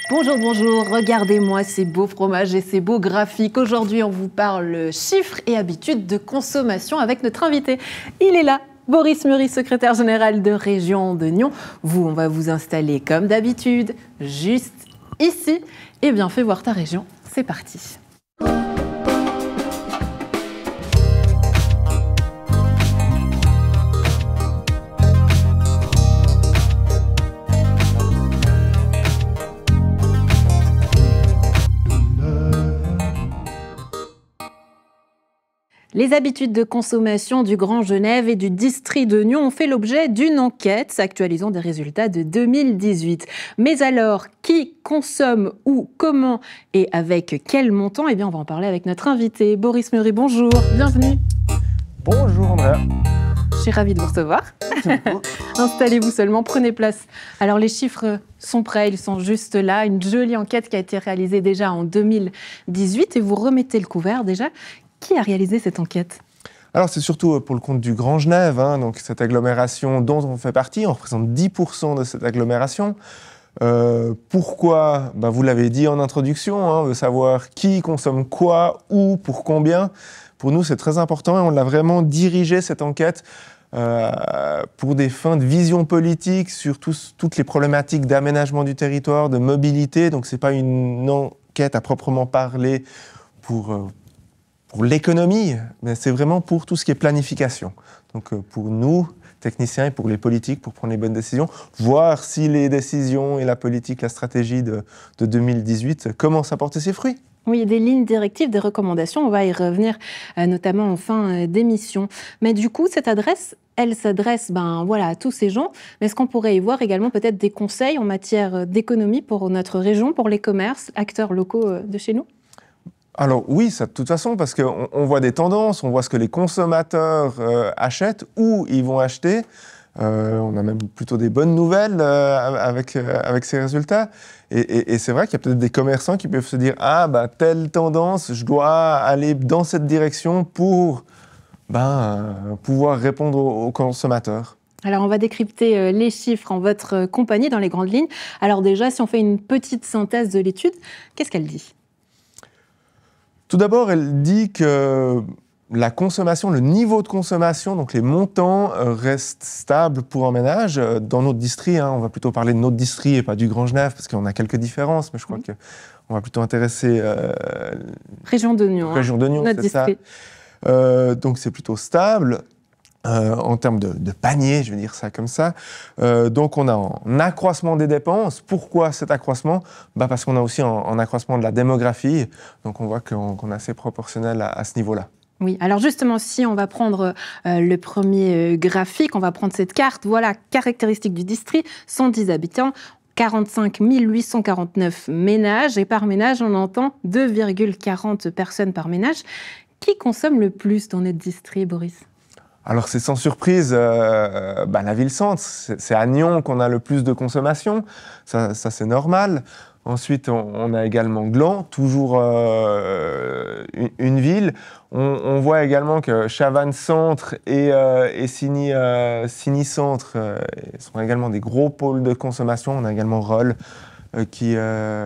Bonjour, bonjour, regardez-moi ces beaux fromages et ces beaux graphiques. Aujourd'hui, on vous parle chiffres et habitudes de consommation avec notre invité. Il est là, Boris Muri, secrétaire général de Région de Nyon. On va vous installer comme d'habitude, juste ici. Eh bien, fais voir ta région, c'est parti. Les habitudes de consommation du Grand Genève et du district de Nyon ont fait l'objet d'une enquête actualisant des résultats de 2018. Mais alors, qui consomme où, comment et avec quel montant? Eh bien, on va en parler avec notre invité, Boris Muri. Bonjour, bienvenue. Bonjour Andrea. Je suis ravie de vous recevoir. Installez-vous seulement, prenez place. Alors, les chiffres sont prêts, ils sont juste là. Une jolie enquête qui a été réalisée déjà en 2018 et vous remettez le couvert déjà. Qui a réalisé cette enquête? Alors c'est surtout pour le compte du Grand Genève, donc cette agglomération dont on fait partie, on représente 10% de cette agglomération. Pourquoi? Vous l'avez dit en introduction, on veut savoir qui consomme quoi, où, pour combien. Pour nous c'est très important et on l'a vraiment dirigé cette enquête pour des fins de vision politique sur toutes les problématiques d'aménagement du territoire, de mobilité. Donc c'est pas une enquête à proprement parler pour l'économie, mais c'est vraiment pour tout ce qui est planification. Donc pour nous, techniciens, et pour les politiques, pour prendre les bonnes décisions, voir si les décisions et la politique, la stratégie de 2018 commencent à porter ses fruits. Oui, il y a des lignes directives, des recommandations, on va y revenir notamment en fin d'émission. Mais du coup, cette adresse, elle s'adresse à tous ces gens. Mais est-ce qu'on pourrait y voir également peut-être des conseils en matière d'économie pour notre région, pour les commerces, acteurs locaux de chez nous? Alors oui, ça de toute façon, parce qu'on voit des tendances, on voit ce que les consommateurs achètent, où ils vont acheter. On a même plutôt des bonnes nouvelles avec ces résultats. Et c'est vrai qu'il y a peut-être des commerçants qui peuvent se dire « Ah, telle tendance, je dois aller dans cette direction pour pouvoir répondre aux consommateurs ». Alors, on va décrypter les chiffres en votre compagnie dans les grandes lignes. Alors déjà, si on fait une petite synthèse de l'étude, qu'est-ce qu'elle dit ? Tout d'abord, elle dit que la consommation, le niveau de consommation, donc les montants, restent stables pour un ménage. Dans notre district, on va plutôt parler de notre district et pas du Grand Genève, parce qu'on a quelques différences, mais je crois qu'on va plutôt intéresser... Région de Nyon. Région de Nyon, notre district. Ça. Donc c'est plutôt stable. En termes de panier, je vais dire ça comme ça. Donc on a un accroissement des dépenses. Pourquoi cet accroissement? Parce qu'on a aussi un accroissement de la démographie. Donc on voit qu'on est assez proportionnel à ce niveau-là. Oui, alors justement, si on va prendre le premier graphique, on va prendre cette carte. Voilà, caractéristiques du district, 110 habitants. 45 849 ménages. Et par ménage, on entend 2,40 personnes par ménage. Qui consomme le plus dans notre district, Boris ? Alors c'est sans surprise la ville-centre, c'est à Nyon qu'on a le plus de consommation, ça c'est normal. Ensuite on a également Gland, toujours une ville. On voit également que Chavannes-Centre et Signy-Centre sont également des gros pôles de consommation. On a également Rolle qui a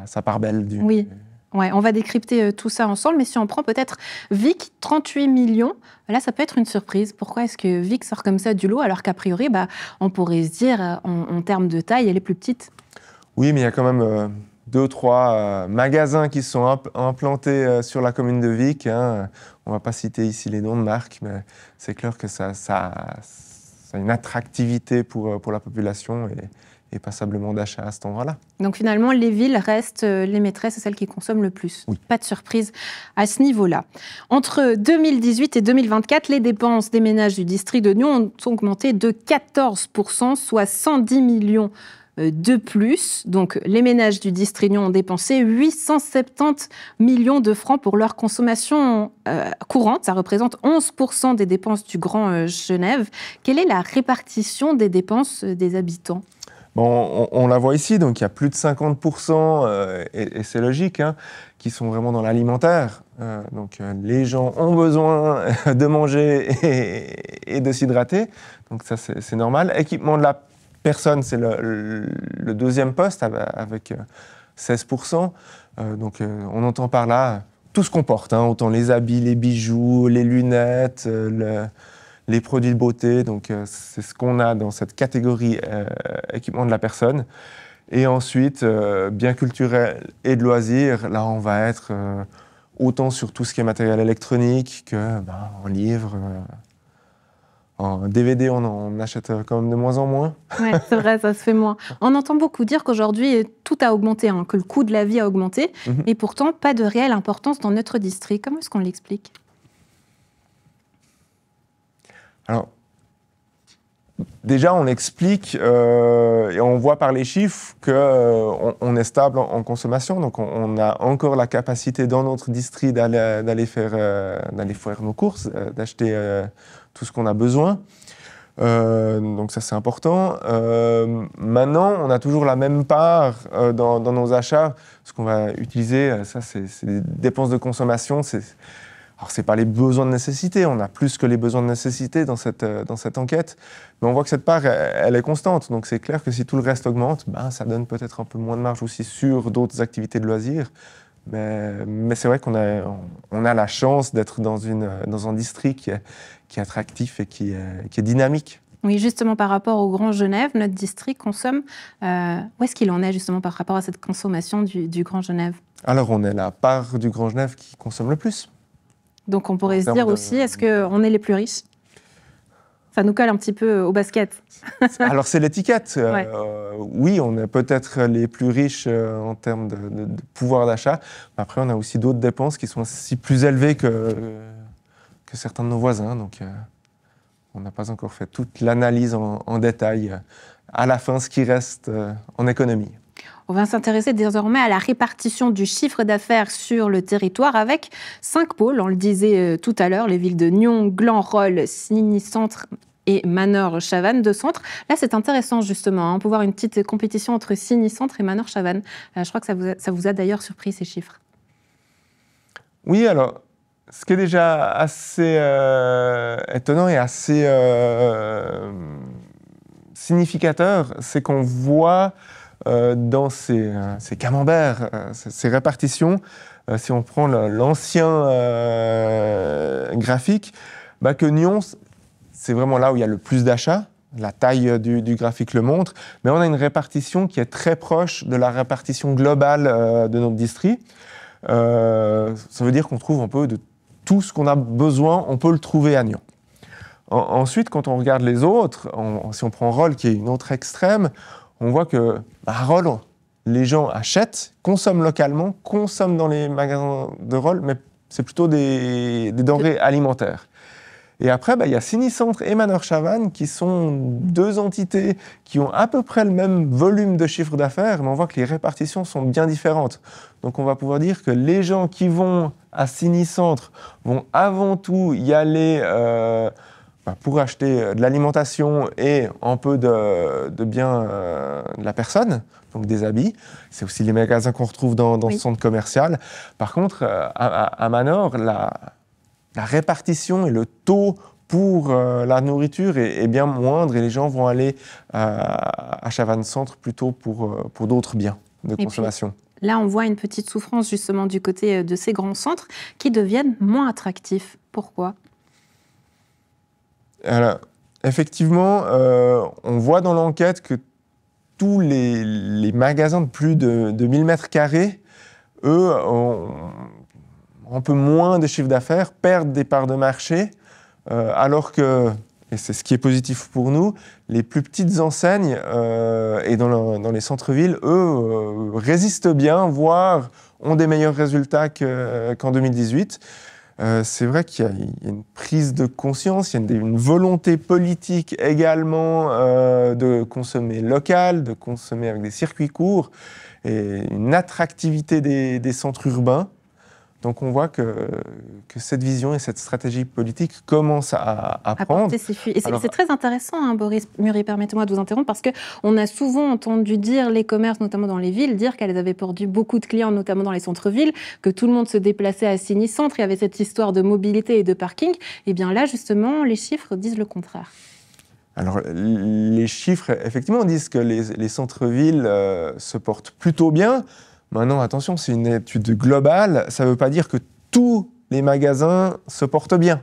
sa part belle du... Oui. Ouais, on va décrypter tout ça ensemble, mais si on prend peut-être Vic, 38 millions, là ça peut être une surprise. Pourquoi est-ce que Vic sort comme ça du lot alors qu'a priori, on pourrait se dire en termes de taille, elle est plus petite? Oui, mais il y a quand même 2 ou 3 magasins qui sont implantés sur la commune de Vic. On ne va pas citer ici les noms de marques, mais c'est clair que ça a une attractivité pour la population et passablement d'achat à cet endroit-là. Donc finalement, les villes restent les maîtresses et celles qui consomment le plus. Oui. Pas de surprise à ce niveau-là. Entre 2018 et 2024, les dépenses des ménages du district de Nyon ont augmenté de 14%, soit 110 millions de plus. Donc les ménages du district de Nyon ont dépensé 870 millions de francs pour leur consommation courante. Ça représente 11% des dépenses du Grand Genève. Quelle est la répartition des dépenses des habitants ? Bon, on la voit ici, donc il y a plus de 50%, et c'est logique, qui sont vraiment dans l'alimentaire. Donc les gens ont besoin de manger et de s'hydrater, donc ça c'est normal. Équipement de la personnes, c'est le deuxième poste avec 16%. Donc on entend par là tout ce qu'on porte, hein, autant les habits, les bijoux, les lunettes, les produits de beauté. Donc c'est ce qu'on a dans cette catégorie équipement de la personne. Et ensuite, biens culturels et de loisirs, là on va être autant sur tout ce qui est matériel électronique que en livres. En DVD, on en achète quand même de moins en moins. Oui, c'est vrai, ça se fait moins. On entend beaucoup dire qu'aujourd'hui, tout a augmenté, hein, que le coût de la vie a augmenté, et pourtant, pas de réelle importance dans notre district. Comment est-ce qu'on l'explique? Alors, déjà, on explique, et on voit par les chiffres qu'on est stable en consommation, donc on a encore la capacité dans notre district d'aller faire nos courses, d'acheter tout ce qu'on a besoin. Donc ça, c'est important. Maintenant, on a toujours la même part dans nos achats. Ce qu'on va utiliser, ça, c'est des dépenses de consommation. Alors, ce n'est pas les besoins de nécessité. On a plus que les besoins de nécessité dans cette enquête. Mais on voit que cette part, elle est constante. Donc, c'est clair que si tout le reste augmente, ça donne peut-être un peu moins de marge aussi sur d'autres activités de loisirs. Mais c'est vrai qu'on a la chance d'être dans un district qui est attractif et qui est dynamique. Oui, justement, par rapport au Grand Genève, notre district consomme... où est-ce qu'il en est, justement, par rapport à cette consommation du Grand Genève? Alors, on est la part du Grand Genève qui consomme le plus. Donc, on pourrait se dire aussi, est-ce qu'on est les plus riches? Ça nous colle un petit peu au basket. Alors, c'est l'étiquette. Ouais. Oui, on est peut-être les plus riches en termes de pouvoir d'achat. Mais après, on a aussi d'autres dépenses qui sont aussi plus élevées que certains de nos voisins. Donc, on n'a pas encore fait toute l'analyse en détail. À la fin, ce qui reste en économie. On va s'intéresser désormais à la répartition du chiffre d'affaires sur le territoire avec 5 pôles. On le disait tout à l'heure, les villes de Nyon, Gland, Rolle, Signy-Centre et Manor-Chavannes, 2 centres. Là, c'est intéressant justement. On peut voir une petite compétition entre Signy-Centre et Manor-Chavannes. Je crois que ça vous a d'ailleurs surpris ces chiffres. Oui, alors, ce qui est déjà assez étonnant et assez significateur, c'est qu'on voit dans ces camemberts, ces répartitions, si on prend l'ancien graphique, que Nyon, c'est vraiment là où il y a le plus d'achats. La taille du graphique le montre, mais on a une répartition qui est très proche de la répartition globale de notre district. Ça veut dire qu'on trouve un peu de tout ce qu'on a besoin, on peut le trouver à Nyon. Ensuite, quand on regarde les autres, si on prend Rolle, qui est une autre extrême, on voit que à Rolle, les gens achètent, consomment localement, consomment dans les magasins de Rolle, mais c'est plutôt des denrées alimentaires. Et après, il y a Signy-Centre et Manor-Chavannes qui sont 2 entités qui ont à peu près le même volume de chiffre d'affaires, mais on voit que les répartitions sont bien différentes. Donc on va pouvoir dire que les gens qui vont à Signy-Centre vont avant tout y aller pour acheter de l'alimentation et un peu de biens de la personne, donc des habits. C'est aussi les magasins qu'on retrouve dans ce centre commercial. Par contre, à Manor, la répartition et le taux pour la nourriture est bien moindre et les gens vont aller à Chavannes-Centre plutôt pour d'autres biens de consommation. Puis, là, on voit une petite souffrance justement du côté de ces grands centres qui deviennent moins attractifs. Pourquoi ? Alors, effectivement, on voit dans l'enquête que tous les magasins de plus de 1000 mètres carrés, eux, ont un peu moins de chiffre d'affaires, perdent des parts de marché, alors que, et c'est ce qui est positif pour nous, les plus petites enseignes et dans les centres-villes, eux, résistent bien, voire ont des meilleurs résultats qu'en 2018. C'est vrai qu'il y a une prise de conscience, il y a une volonté politique également de consommer local, de consommer avec des circuits courts et une attractivité des centres urbains. Donc on voit que cette vision et cette stratégie politique commencent à prendre. Et c'est très intéressant, hein, Boris Muri, permettez-moi de vous interrompre, parce qu'on a souvent entendu dire les commerces, notamment dans les villes, dire qu'elles avaient perdu beaucoup de clients, notamment dans les centres-villes, que tout le monde se déplaçait à Signy-Centre, il y avait cette histoire de mobilité et de parking. Et bien là, justement, les chiffres disent le contraire. Alors, les chiffres, effectivement, disent que les centres-villes se portent plutôt bien. Maintenant, attention, c'est une étude globale. Ça ne veut pas dire que tous les magasins se portent bien.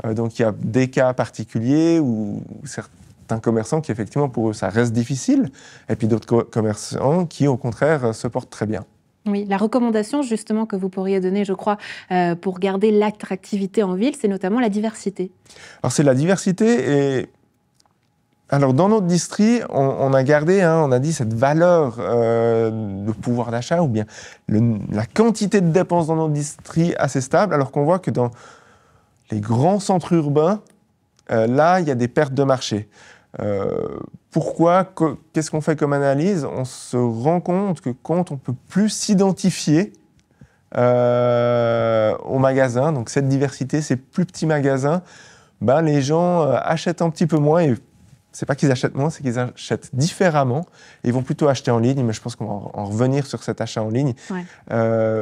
Donc, il y a des cas particuliers où certains commerçants qui, effectivement, pour eux, ça reste difficile. Et puis d'autres commerçants qui, au contraire, se portent très bien. Oui, la recommandation, justement, que vous pourriez donner, je crois, pour garder l'attractivité en ville, c'est notamment la diversité. Alors, c'est la diversité et... Alors, dans notre district, on a gardé, on a dit, cette valeur de pouvoir d'achat ou bien la quantité de dépenses dans notre district assez stable, alors qu'on voit que dans les grands centres urbains, là, il y a des pertes de marché. Pourquoi? Qu'est-ce qu'on fait comme analyse? On se rend compte que quand on ne peut plus s'identifier au magasin, donc cette diversité, ces plus petits magasins, les gens achètent un petit peu moins et c'est pas qu'ils achètent moins, c'est qu'ils achètent différemment. Et ils vont plutôt acheter en ligne, mais je pense qu'on va en revenir sur cet achat en ligne. Ouais.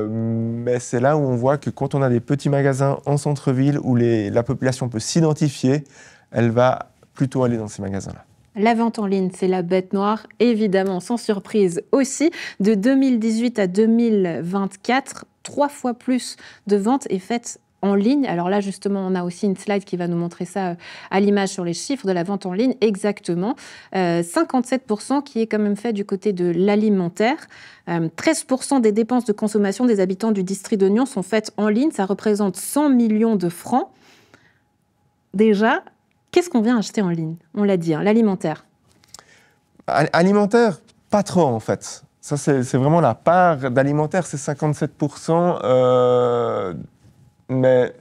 Mais c'est là où on voit que quand on a des petits magasins en centre-ville où la population peut s'identifier, elle va plutôt aller dans ces magasins-là. La vente en ligne, c'est la bête noire, évidemment, sans surprise aussi. De 2018 à 2024, 3 fois plus de ventes est faite en ligne. Alors là, justement, on a aussi une slide qui va nous montrer ça à l'image sur les chiffres de la vente en ligne, exactement. 57% qui est quand même fait du côté de l'alimentaire. 13% des dépenses de consommation des habitants du district de Nyon sont faites en ligne. Ça représente 100 millions de francs. Déjà, qu'est-ce qu'on vient acheter en ligne? On l'a dit, l'alimentaire. Alimentaire, pas trop en fait. Ça, c'est vraiment la part d'alimentaire, c'est 57%. Mais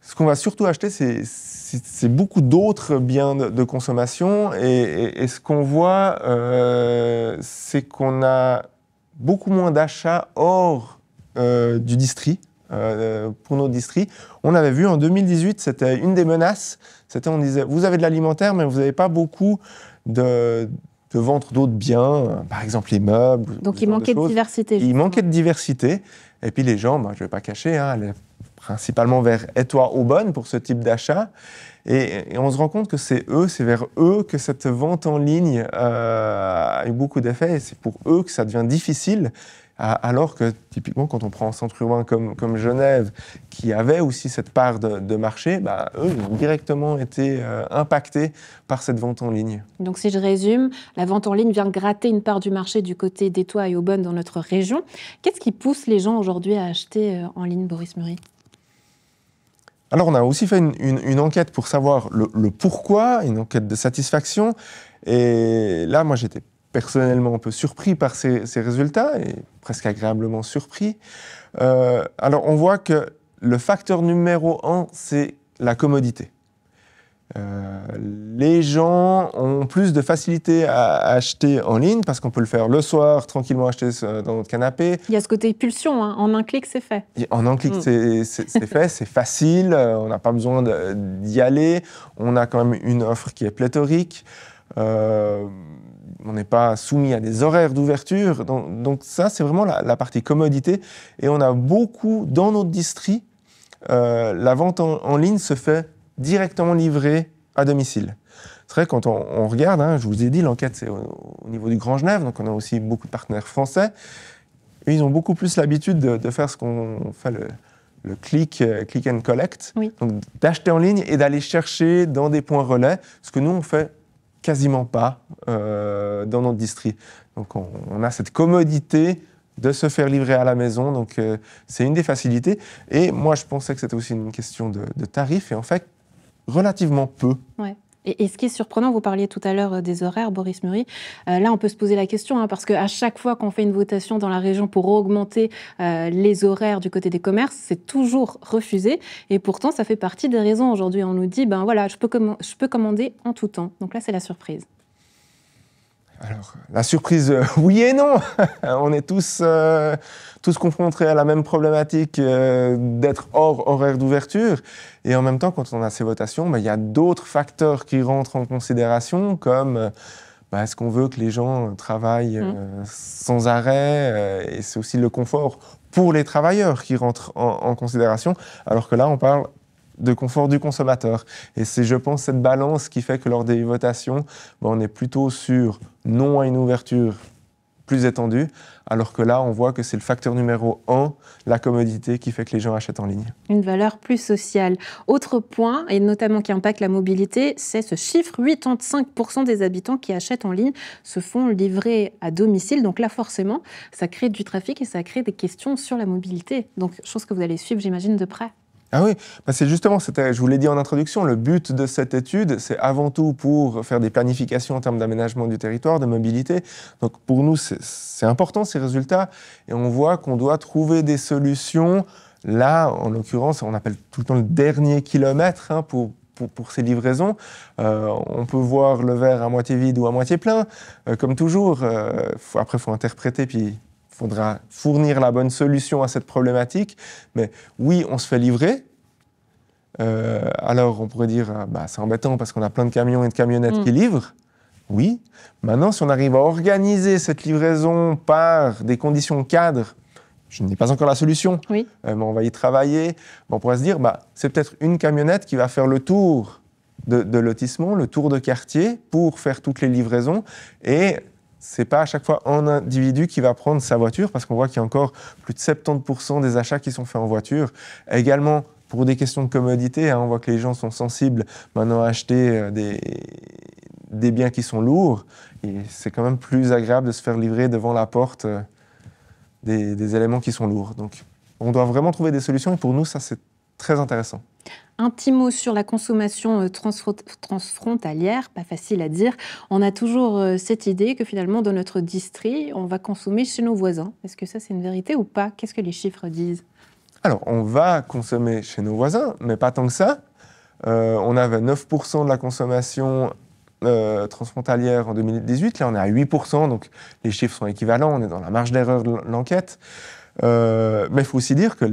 ce qu'on va surtout acheter, c'est beaucoup d'autres biens de consommation. Et ce qu'on voit, c'est qu'on a beaucoup moins d'achats hors du district, pour nos districts. On avait vu en 2018, c'était une des menaces. C'était, on disait, vous avez de l'alimentaire, mais vous n'avez pas beaucoup de vente d'autres biens, par exemple les meubles. Donc il manquait de diversité. Il manquait de diversité. Et puis les gens, je ne vais pas cacher, allaient principalement vers Étoile-Aubonne pour ce type d'achat. Et on se rend compte que c'est vers eux que cette vente en ligne a eu beaucoup d'effets. Et c'est pour eux que ça devient difficile. Alors que, typiquement, quand on prend un centre urbain comme Genève, qui avait aussi cette part de marché, eux, ils ont directement été impactés par cette vente en ligne. Donc, si je résume, la vente en ligne vient gratter une part du marché du côté d'Étoile et Aubonne dans notre région. Qu'est-ce qui pousse les gens aujourd'hui à acheter en ligne, Boris Muri? Alors, on a aussi fait une enquête pour savoir le pourquoi, une enquête de satisfaction. Et là, moi, j'étais personnellement un peu surpris par ces résultats, et presque agréablement surpris. Alors, on voit que le facteur numéro 1, c'est la commodité. Les gens ont plus de facilité à acheter en ligne parce qu'on peut le faire le soir, tranquillement acheter dans notre canapé. Il y a ce côté pulsion, en un clic, c'est fait. En un clic, c'est fait, c'est facile, on n'a pas besoin d'y aller, on a quand même une offre qui est pléthorique. On n'est pas soumis à des horaires d'ouverture. Donc ça, c'est vraiment la partie commodité. Et on a beaucoup, dans notre district, la vente en ligne se fait directement livrée à domicile. C'est vrai, quand on regarde, je vous ai dit, l'enquête, c'est au niveau du Grand Genève, donc on a aussi beaucoup de partenaires français. Et ils ont beaucoup plus l'habitude de faire ce qu'on fait le click and collect, oui. Donc d'acheter en ligne et d'aller chercher dans des points relais, ce que nous, on fait quasiment pas dans notre district. Donc on a cette commodité de se faire livrer à la maison, donc c'est une des facilités. Et moi, je pensais que c'était aussi une question de tarif, et en fait, relativement peu. Ouais. Et ce qui est surprenant, vous parliez tout à l'heure des horaires, Boris Muri. Là, on peut se poser la question, parce qu'à chaque fois qu'on fait une votation dans la région pour augmenter les horaires du côté des commerces, c'est toujours refusé. Et pourtant, ça fait partie des raisons. Aujourd'hui, on nous dit, voilà, je peux commander en tout temps. Donc là, c'est la surprise. Alors, la surprise, oui et non. On est tous confrontés à la même problématique d'être hors horaire d'ouverture. Et en même temps, quand on a ces votations, il y a d'autres facteurs qui rentrent en considération, comme est-ce qu'on veut que les gens travaillent sans arrêt, et c'est aussi le confort pour les travailleurs qui rentrent en considération, alors que là, on parle de confort du consommateur. Et c'est, je pense, cette balance qui fait que lors des votations, on est plutôt sur non à une ouverture plus étendue, alors que là, on voit que c'est le facteur numéro 1, la commodité, qui fait que les gens achètent en ligne. Une valeur plus sociale. Autre point, et notamment qui impacte la mobilité, c'est ce chiffre, 85% des habitants qui achètent en ligne se font livrer à domicile. Donc là, forcément, ça crée du trafic et ça crée des questions sur la mobilité. Donc, chose que vous allez suivre, j'imagine, de près. Ah oui, c'est justement, je vous l'ai dit en introduction, le but de cette étude, c'est avant tout pour faire des planifications en termes d'aménagement du territoire, de mobilité. Donc pour nous, c'est important ces résultats, et on voit qu'on doit trouver des solutions. Là, en l'occurrence, on appelle tout le temps le dernier kilomètre pour ces livraisons. On peut voir le verre à moitié vide ou à moitié plein, comme toujours. Après, il faut interpréter, puis il faudra fournir la bonne solution à cette problématique. Mais oui, on se fait livrer. Alors, on pourrait dire, c'est embêtant parce qu'on a plein de camions et de camionnettes qui livrent. Oui. Maintenant, si on arrive à organiser cette livraison par des conditions cadres, je n'ai pas encore la solution, oui. Mais on va y travailler. On pourrait se dire, c'est peut-être une camionnette qui va faire le tour de lotissement, le tour de quartier pour faire toutes les livraisons. Et c'est pas à chaque fois un individu qui va prendre sa voiture, parce qu'on voit qu'il y a encore plus de 70% des achats qui sont faits en voiture. Également, pour des questions de commodité, on voit que les gens sont sensibles maintenant à acheter des biens qui sont lourds. Et c'est quand même plus agréable de se faire livrer devant la porte des éléments qui sont lourds. Donc, on doit vraiment trouver des solutions, et pour nous, ça, c'est très intéressant. Un petit mot sur la consommation transfrontalière, pas facile à dire. On a toujours cette idée que finalement, dans notre district, on va consommer chez nos voisins. Est-ce que ça, c'est une vérité ou pas? Qu'est-ce que les chiffres disent? Alors, on va consommer chez nos voisins, mais pas tant que ça. On avait 9% de la consommation transfrontalière en 2018. Là, on est à 8%, donc les chiffres sont équivalents. On est dans la marge d'erreur de l'enquête. Mais il faut aussi dire que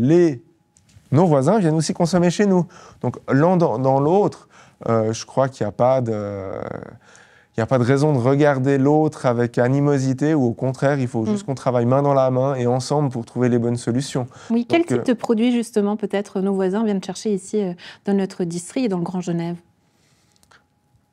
nos voisins viennent aussi consommer chez nous. Donc, l'un dans l'autre, je crois qu'il n'y a pas de raison de regarder l'autre avec animosité, ou au contraire, il faut juste qu'on travaille main dans la main et ensemble pour trouver les bonnes solutions. Oui, quel type de produits, justement, peut-être nos voisins viennent chercher ici dans notre district et dans le Grand Genève?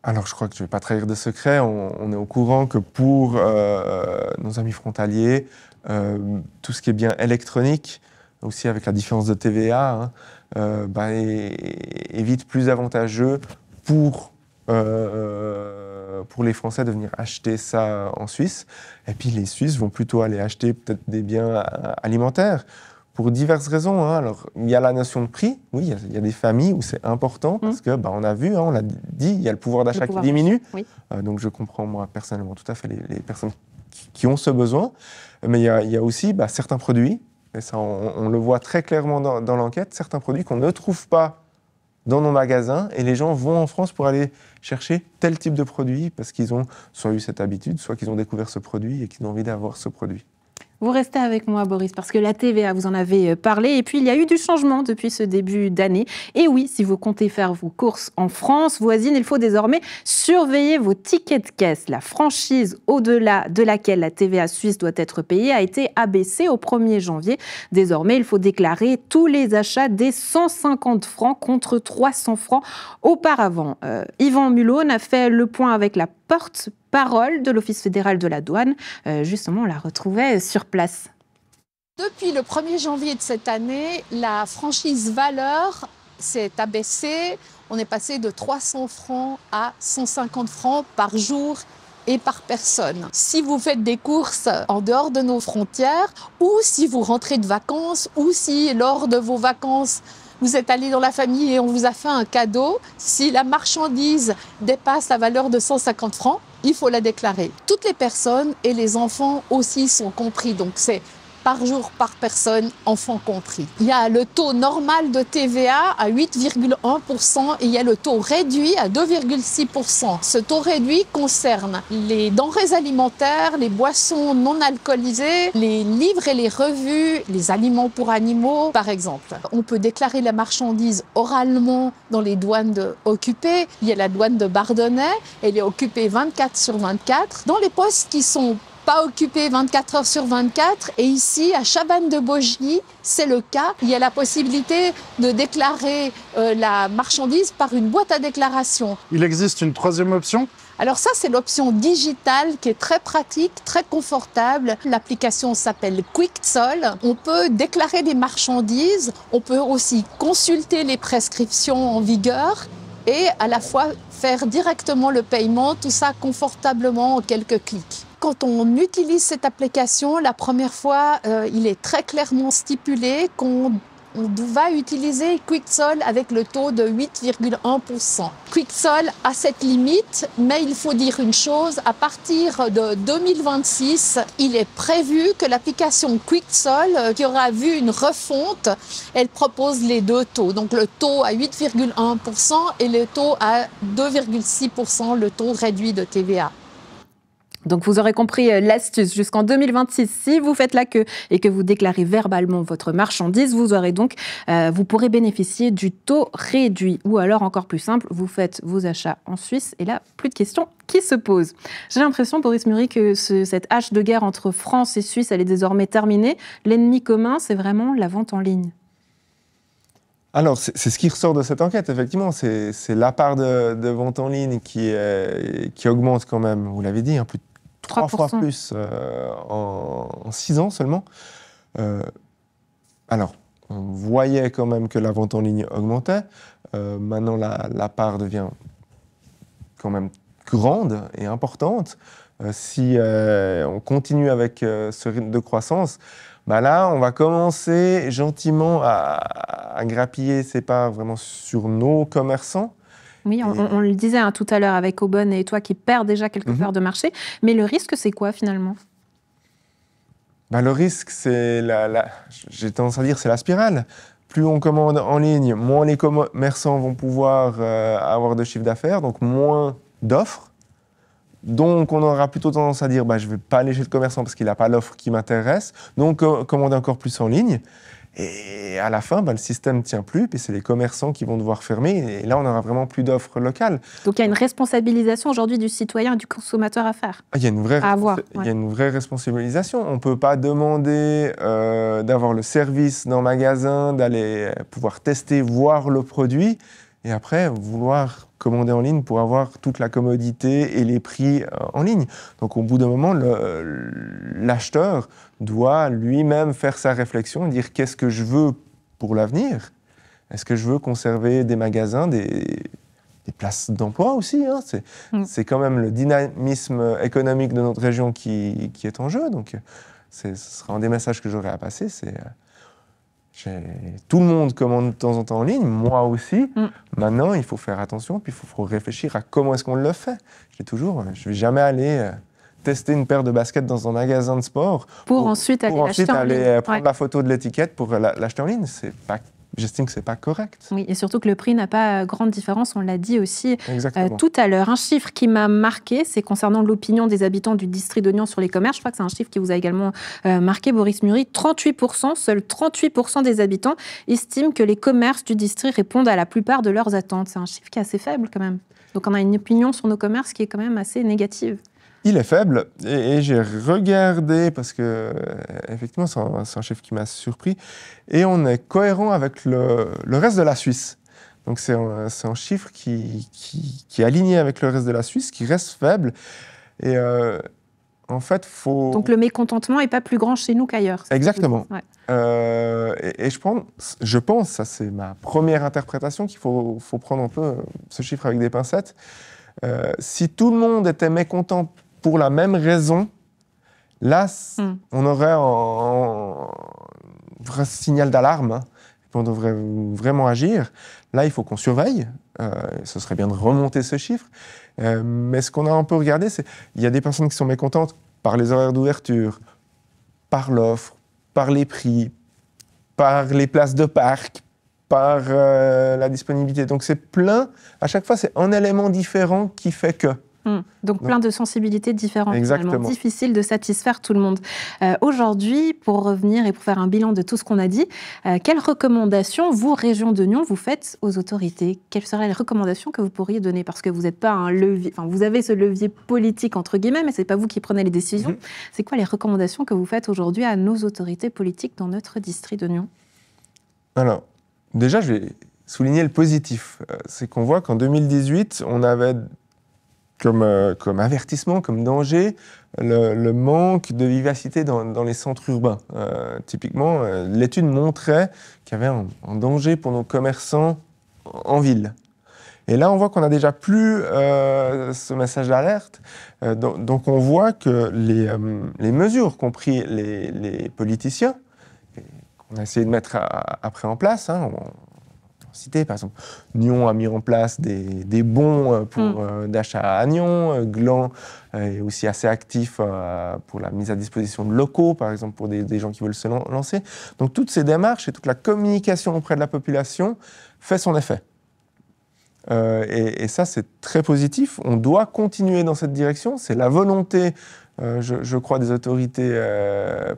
Alors, je crois que je ne vais pas trahir de secret. On est au courant que pour nos amis frontaliers, tout ce qui est bien électronique, aussi avec la différence de TVA, est vite plus avantageux pour les Français de venir acheter ça en Suisse. Et puis les Suisses vont plutôt aller acheter peut-être des biens alimentaires pour diverses raisons. Alors, il y a la notion de prix. Oui, il y a des familles où c'est important parce que, on a vu, on l'a dit, il y a le pouvoir d'achat qui diminue. Oui. Donc, je comprends, moi, personnellement, tout à fait les personnes qui ont ce besoin. Mais il y a aussi certains produits, et ça, on le voit très clairement dans l'enquête, certains produits qu'on ne trouve pas dans nos magasins, et les gens vont en France pour aller chercher tel type de produit parce qu'ils ont soit eu cette habitude, soit qu'ils ont découvert ce produit et qu'ils ont envie d'avoir ce produit. Vous restez avec moi, Boris, parce que la TVA, vous en avez parlé, et puis il y a eu du changement depuis ce début d'année. Et oui, si vous comptez faire vos courses en France voisine, il faut désormais surveiller vos tickets de caisse. La franchise au-delà de laquelle la TVA suisse doit être payée a été abaissée au 1er janvier. Désormais, il faut déclarer tous les achats dès 150 francs contre 300 francs auparavant. Yvan Mulone a fait le point avec la porte-parole de l'Office fédéral de la douane. Justement, on la retrouvait sur place. Depuis le 1er janvier de cette année, la franchise valeur s'est abaissée. On est passé de 300 francs à 150 francs par jour et par personne. Si vous faites des courses en dehors de nos frontières, ou si vous rentrez de vacances, ou si lors de vos vacances, vous êtes allé dans la famille et on vous a fait un cadeau, si la marchandise dépasse la valeur de 150 francs, il faut la déclarer. Toutes les personnes et les enfants aussi sont compris, donc c'est par jour, par personne, enfants compris. Il y a le taux normal de TVA à 8,1% et il y a le taux réduit à 2,6%. Ce taux réduit concerne les denrées alimentaires, les boissons non alcoolisées, les livres et les revues, les aliments pour animaux, par exemple. On peut déclarer la marchandise oralement dans les douanes occupées. Il y a la douane de Bardonnay, elle est occupée 24/24. Dans les postes qui sont pas occupé 24 heures sur 24. Et ici, à Chabannes-de-Baugy, c'est le cas. Il y a la possibilité de déclarer la marchandise par une boîte à déclaration. Il existe une troisième option? Alors ça, c'est l'option digitale qui est très pratique, très confortable. L'application s'appelle QuickToll. On peut déclarer des marchandises, on peut aussi consulter les prescriptions en vigueur et à la fois faire directement le paiement, tout ça confortablement en quelques clics. Quand on utilise cette application, la première fois, il est très clairement stipulé qu'on va utiliser QuickToll avec le taux de 8,1%. QuickToll a cette limite, mais il faut dire une chose, à partir de 2026, il est prévu que l'application QuickToll, qui aura vu une refonte, elle propose les deux taux. Donc le taux à 8,1% et le taux à 2,6%, le taux réduit de TVA. Donc, vous aurez compris l'astuce. Jusqu'en 2026, si vous faites la queue et que vous déclarez verbalement votre marchandise, vous pourrez bénéficier du taux réduit. Ou alors, encore plus simple, vous faites vos achats en Suisse et là, plus de questions qui se posent. J'ai l'impression, Boris Muri, que cette hache de guerre entre France et Suisse, elle est désormais terminée. L'ennemi commun, c'est vraiment la vente en ligne. Alors, c'est ce qui ressort de cette enquête, effectivement. C'est la part de vente en ligne qui augmente quand même, vous l'avez dit, plus de 3 fois plus en 6 ans seulement. Alors, on voyait quand même que la vente en ligne augmentait. Maintenant, la part devient quand même grande et importante. Si on continue avec ce rythme de croissance, là, on va commencer gentiment à grappiller ces parts vraiment sur nos commerçants. Oui, on le disait tout à l'heure avec Aubonne et toi qui perd déjà quelques parts de marché. Mais le risque, c'est quoi finalement? Le risque, c'est j'ai tendance à dire, c'est la spirale. Plus on commande en ligne, moins les commerçants vont pouvoir avoir de chiffre d'affaires, donc moins d'offres. Donc, on aura plutôt tendance à dire je ne vais pas aller chez le commerçant parce qu'il n'a pas l'offre qui m'intéresse, donc commander encore plus en ligne. Et à la fin, le système ne tient plus, puis c'est les commerçants qui vont devoir fermer, et là, on n'aura vraiment plus d'offres locales. Donc, il y a une responsabilisation aujourd'hui du citoyen et du consommateur à faire. Il y a une vraie responsabilisation. On ne peut pas demander d'avoir le service dans le magasin, d'aller pouvoir tester, voir le produit, et après, vouloir commander en ligne pour avoir toute la commodité et les prix en ligne. Donc, au bout d'un moment, l'acheteur doit lui-même faire sa réflexion, dire qu'est-ce que je veux pour l'avenir. Est-ce que je veux conserver des magasins, des places d'emploi aussi, hein. C'est quand même le dynamisme économique de notre région qui est en jeu. Donc, ce sera un des messages que j'aurais à passer, c'est... Tout le monde commande de temps en temps en ligne, moi aussi. Maintenant, il faut faire attention, puis il faut réfléchir à comment est-ce qu'on le fait. Je ne vais jamais aller tester une paire de baskets dans un magasin de sport pour ensuite aller prendre la photo de l'étiquette pour l'acheter en ligne. J'estime que ce n'est pas correct. Oui, et surtout que le prix n'a pas grande différence, on l'a dit aussi tout à l'heure. Un chiffre qui m'a marqué, c'est concernant l'opinion des habitants du district de Nyon sur les commerces. Je crois que c'est un chiffre qui vous a également marqué, Boris Muri. 38%, seuls 38% des habitants estiment que les commerces du district répondent à la plupart de leurs attentes. C'est un chiffre qui est assez faible quand même. Donc on a une opinion sur nos commerces qui est quand même assez négative. Il est faible, et j'ai regardé, parce que effectivement c'est un chiffre qui m'a surpris, et on est cohérent avec le reste de la Suisse. Donc c'est un chiffre qui est aligné avec le reste de la Suisse, qui reste faible, et en fait faut... Donc le mécontentement n'est pas plus grand chez nous qu'ailleurs. Exactement. Ouais. Et je pense, ça c'est ma première interprétation, qu'il faut prendre un peu ce chiffre avec des pincettes. Si tout le monde était mécontent pour la même raison, là, on aurait un vrai signal d'alarme, hein, et on devrait vraiment agir. Là, il faut qu'on surveille. Ce serait bien de remonter ce chiffre. Mais ce qu'on a un peu regardé, c'est qu'il y a des personnes qui sont mécontentes par les horaires d'ouverture, par l'offre, par les prix, par les places de parc, par la disponibilité. Donc c'est plein. À chaque fois, c'est un élément différent qui fait que. Donc plein de sensibilités différentes. Exactement. Difficile de satisfaire tout le monde. Aujourd'hui, pour revenir et pour faire un bilan de tout ce qu'on a dit, quelles recommandations, vous, Région de Nyon, vous faites aux autorités? Quelles seraient les recommandations que vous pourriez donner? Parce que vous n'êtes pas un levier, enfin vous avez ce levier politique entre guillemets, mais c'est pas vous qui prenez les décisions. C'est quoi les recommandations que vous faites aujourd'hui à nos autorités politiques dans notre district de Nyon? Alors, déjà, je vais souligner le positif. C'est qu'on voit qu'en 2018, on avait comme avertissement, comme danger, le manque de vivacité dans les centres urbains. Typiquement, l'étude montrait qu'il y avait un danger pour nos commerçants en ville. Et là, on voit qu'on n'a déjà plus ce message d'alerte. Donc, on voit que les mesures qu'ont pris les politiciens, qu'on a essayé de mettre après en place, citer, par exemple, Nyon a mis en place des bons d'achat à Nyon, Gland est aussi assez actif pour la mise à disposition de locaux, par exemple, pour des gens qui veulent se lancer. Donc toutes ces démarches et toute la communication auprès de la population fait son effet. Et ça, c'est très positif. On doit continuer dans cette direction. C'est la volonté, je crois, des autorités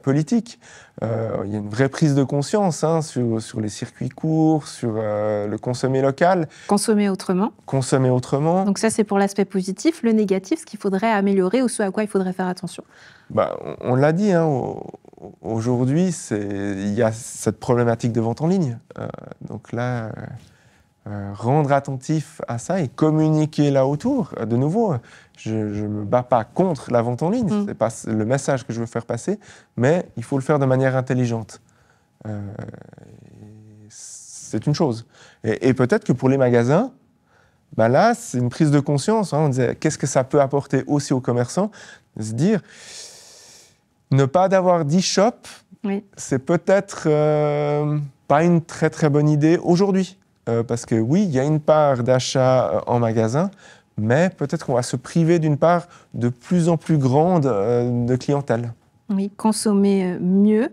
politiques. Il y a une vraie prise de conscience sur les circuits courts, sur le consommer local. Consommer autrement. Consommer autrement. Donc ça, c'est pour l'aspect positif. Le négatif, ce qu'il faudrait améliorer ou ce à quoi il faudrait faire attention. On l'a dit, aujourd'hui, il y a cette problématique de vente en ligne. Donc là... rendre attentif à ça et communiquer là autour. De nouveau, je ne me bats pas contre la vente en ligne, c'est pas le message que je veux faire passer, mais il faut le faire de manière intelligente. C'est une chose. Et peut-être que pour les magasins, là, c'est une prise de conscience. On disait, qu'est-ce que ça peut apporter aussi aux commerçants? Se dire, ne pas d'avoir d'e-shop, c'est peut-être pas une très très bonne idée aujourd'hui. Parce que oui, il y a une part d'achat en magasin, mais peut-être qu'on va se priver d'une part de plus en plus grande de clientèle. Oui, consommer mieux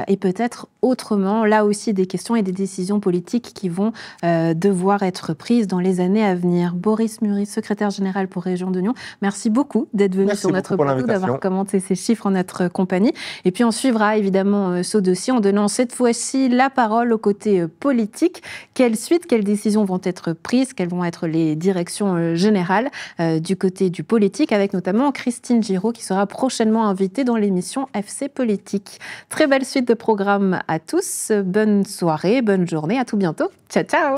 et peut-être autrement. Là aussi, des questions et des décisions politiques qui vont devoir être prises dans les années à venir. Boris Muris, secrétaire général pour Région de Nyon, merci beaucoup d'être venu sur notre plateau, d'avoir commenté ces chiffres en notre compagnie. Et puis on suivra évidemment ce dossier en donnant cette fois-ci la parole au côté politique. Quelles suites, quelles décisions vont être prises, quelles vont être les directions générales du côté du politique, avec notamment Christine Giraud qui sera prochainement invitée dans l'émission FC Politique. Très belle suite de programmes à tous. Bonne soirée, bonne journée. À tout bientôt. Ciao, ciao.